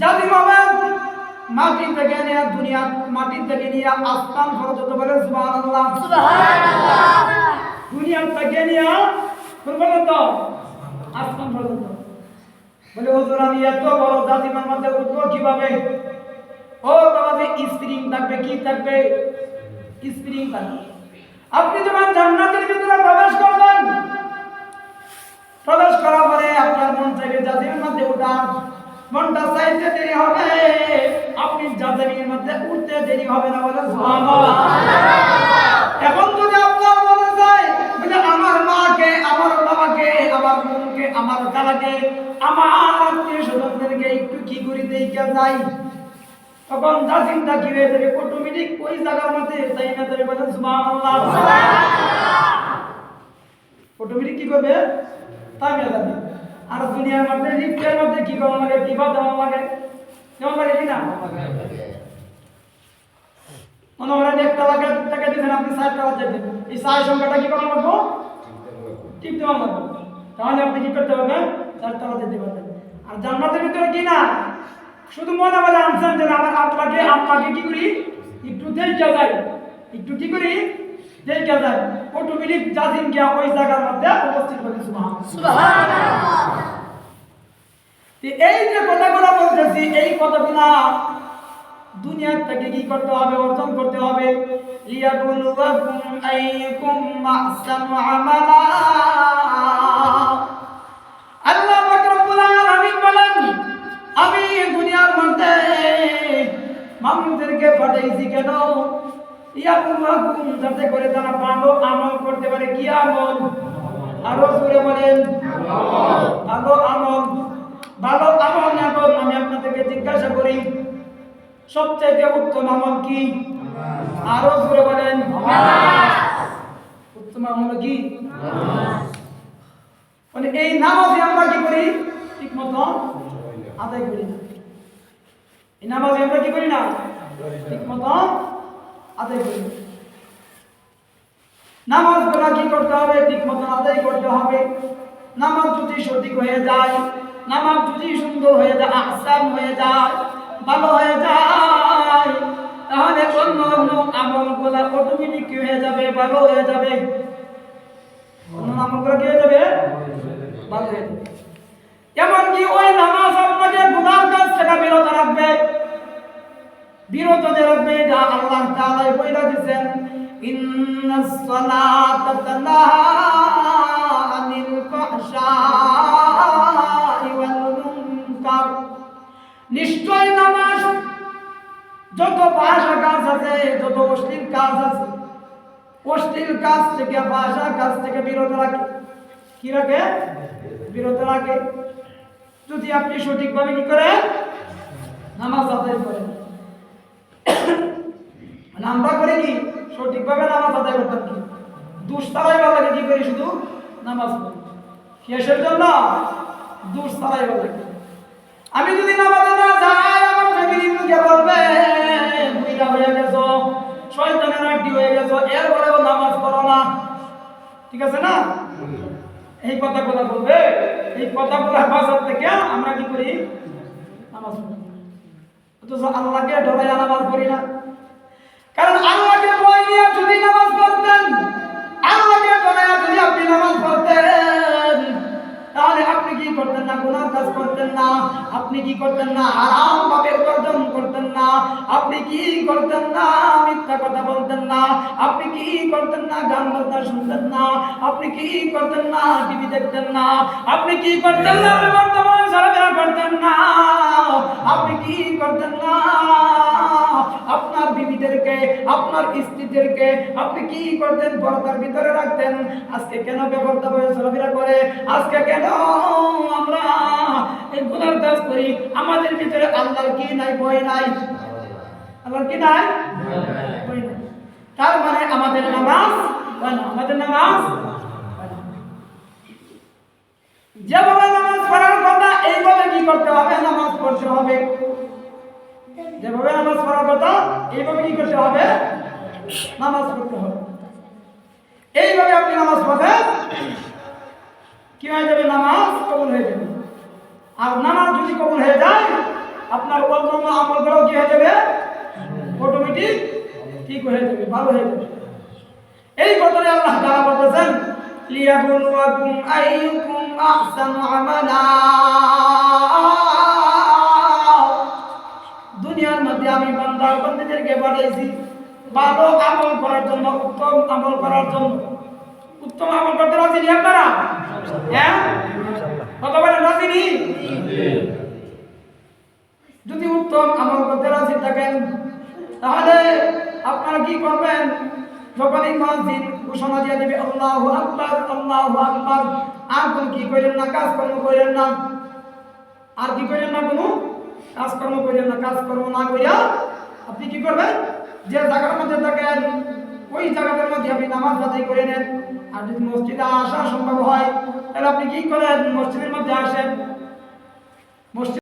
জাতি মামেন মাটি থেকে নিয়ে দুনিয়া মাটি থেকে নিয়ে আসমান পর্যন্ত বলে সুবহানাল্লাহ সুবহানাল্লাহ। দুনিয়া থেকে নিয়ে কোন পর্যন্ত? আসমান পর্যন্ত। বলে হুজুর আমি এত বড় জাতিমার মধ্যে উঠবো কিভাবে? ও বাবা যে স্প্রিং থাকবে, কি থাকবে? স্প্রিং থাকবে। আপনি যখন জান্নাতের ভিতরে প্রবেশ করবেন, প্রবেশ করার পরে আপনার মন চাইবে জাতির মধ্যে উঠার, মনটা চাইতে দেরি হবে, আপনি জাতির মধ্যে উঠতে দেরি হবে না। বলে সুবহানাল্লাহ। এখন যদি আপনার মনে চায় বলে আমার মাকে, আমার বাবাকে, আমার বোনকে, আমার দাদাকে, আমার আত্মীয় স্বজনদেরকে একটু কি করে দেখে যাই, তখন জাতিটা কি হয়ে যাবে? অটোমেটিক ওই জায়গার মধ্যে তাই না যাবে। বলে সুবহানাল্লাহ সুবহানাল্লাহ। অটোমেটিক কি করবে? তাই না যাবে। আর দুনিয়ার মধ্যে লিফটের মধ্যে কি করা লাগে? টিপা দেওয়া লাগে, যেমন লাগে কি না? মনে করেন 1 টাকা দিবেন, আপনি 60 টাকা দেবেন, এই 60 সংখ্যাটা কি করা লাগবে? টিপ দেওয়া লাগবে। তাহলে আপনি কি করতে পারবেন? 60 টাকা দিতে পারবেন। আর জান্নাতের ভিতরে কি না, শুধু মনে মনে আনছেন যে আমার আম্মাকে কি করি একটু দেখে যাই, একটু কি করি দেখে যাই, অটোমেটিক জাজিম গিয়া ওই জায়গার মধ্যে উপস্থিত হবে। সুবহানাল্লাহ। এই যে কথাগুলো বলতেছি, এই কথাগুলো দুনিয়ার থেকে কি করতে হবে? অর্জন করতে হবে। লিয়াবলুয়াকুম আইয়ুকুম আহসানু আমালা। আল্লাহ পাক রব্বুল আলামিন বলেন, আমি দুনিয়ার মধ্যে মানুষদেরকে পাঠাইছি কেন? লিয়াবলুয়াকুম, যাতে করে তারা ভালো আমল করতে পারে। কি আমল? আরো জোরে বলেন, ভালো আমল। ভালো আমল এখন আমি আপনাদেরকে জিজ্ঞাসা করি, সবচেয়ে উত্তম আমল কি? আরো জোরে বলেন, উত্তম আমল কি? মানে এই নামাজে আমরা কি করি? ঠিক মতো আদায় করি না। এই নামাজে আমরা কি করি না? ঠিক মতো আদায় করি না। নামাজ গুলা কি করতে হবে? ঠিক মতো আদায় করতে হবে। নামাজ যদি সঠিক হয়ে যায়, নামাজ যদি সুন্দর হয়ে যায়, আহসান হয়ে যায়, ভালো হয়ে যায়, তাহলে অন্য অন্য আমলগুলো অটোমেটিক কি হয়ে যাবে? ভালো হয়ে যাবে। অন্য আমলগুলো কি হয়ে যাবে? ভালো হয়ে যাবে। এমনকি ওই নামাজ আপনাকে গুনার কাছ থেকে বিরত রাখবে, বিরত রাখবে। যা আল্লাহ তাআলা বলে দিয়েছেন, ইন্নাস সালাতা তানহা আনিল ফাহশাই ওয়াল মুনকার। নিশ্চয় নামাজ যত ফাহশা কাজ আছে, যত অশ্লীল কাজ আছে, অশ্লীল কাজ থেকে, ফাহশা কাজ থেকে বিরত রাখে। কি রাখে? বিরত রাখে। যদি আপনি সঠিকভাবে কি করেন? নামাজ আদায় করেন। আমরা করে কি সঠিকভাবে নামাজ আদায় করতাম কি? দুষ্টারাই বাবাকে কি করি? শুধু নামাজ পড়ি। কিসের জন্য? দুষ্টারাই বাবাকে। আমি যদি নামাজে না যাই, আমার ফ্যামিলি মুখে বলবে বুইড়া হয়ে গেছো, শয়তানের আড্ডি হয়ে গেছো, এরপরেও নামাজ পড়ো না। ঠিক আছে না? এই কথাগুলো বলবে। এই কথাগুলো বাজার থেকে আমরা কি করি? নামাজ পড়ি। অথচ আল্লাহকে ডরাইয়া নামাজ পড়ি না। কারণ আল্লাহকে ভয় নিয়ে যদি নামাজ পড়তেন, আল্লাহকে ডরাইয়া যদি আপনি নামাজ পড়তেন, তাহলে আপনি কি করতেন না? গুনাহ কাজ করতেন না। আপনি কি করতেন না? হারাম ভাবে উপার্জন করতেন না। আপনি কি করতেন না? মিথ্যা কথা বলতেন না। আপনি কি করতেন না? গান বাজনা শুনতেন না। আপনি কি করতেন না? টিভি দেখতেন না। আপনি কি করতেন না? বর্তমানে চলাফেরা করতেন না। আপনি কি করতেন না? আপনার বিবিদেরকে, আপনার স্ত্রীদেরকে আপনি কি করতেন? পর্দার ভিতরে রাখতেন। আজকে কেন বেপরদা হয়ে চলাফেরা করে? আজকে কেন আমরা এই গুনার কাজ করি? আমাদের ভিতরে আল্লাহর কি নাই? ভয় নাই। আল্লাহর কি নাই? ভয় নাই। তার মানে আমাদের নামাজ হয় না। আমাদের নামাজ যেভাবে নামাজ পড়ার কথা, এইভাবে কি করতে হবে? নামাজ পড়তে হবে। যেভাবে নামাজ পড়ার কথা, এইভাবে কি করতে হবে? নামাজ পড়তে হবে। এইভাবে আপনি নামাজ পড়বেন, কি হয়ে যাবে? নামাজ কবুল হয়ে যাবে। আর নামাজ যদি কবুল হয়ে যায়, আপনার ঠিক হয়ে যাবে, ভালো হয়ে যাবে। এই কথাটা আল্লাহ তাআলা বলতেছেন লিয়াবলুয়াকুম আইয়ুকুম আহসানু আমালা। দুনিয়ার মধ্যে আমি বান্দা বান্দীদেরকে পাঠাইছি ভালো আমল করার জন্য, উত্তম আমল করার জন্য। উত্তম আমল করতে রাজি নি আপনারা? হ্যাঁ, কত বলেন রাজি নি? যদি উত্তম আমল করতে রাজি থাকেন তাহলে আপনারা কি করবেন? যখনই মুয়াজ্জিন ঘোষণা দিয়ে দিবে আল্লাহু আকবার, আল্লাহু আকবার, আর কোন কি করেন না, কাজকর্ম করেন না। আর কি করেন না? কোনো কাজকর্ম করেন না। কাজকর্ম না করিয়া আপনি কি করবেন? যে জায়গার মধ্যে থাকেন ওই জায়গাটার মধ্যে আপনি নামাজ আদায় করে নেন। আর যদি মসজিদে আসা সম্ভব হয় তাহলে আপনি কি করেন? মসজিদের মধ্যে আসেন। মসজিদ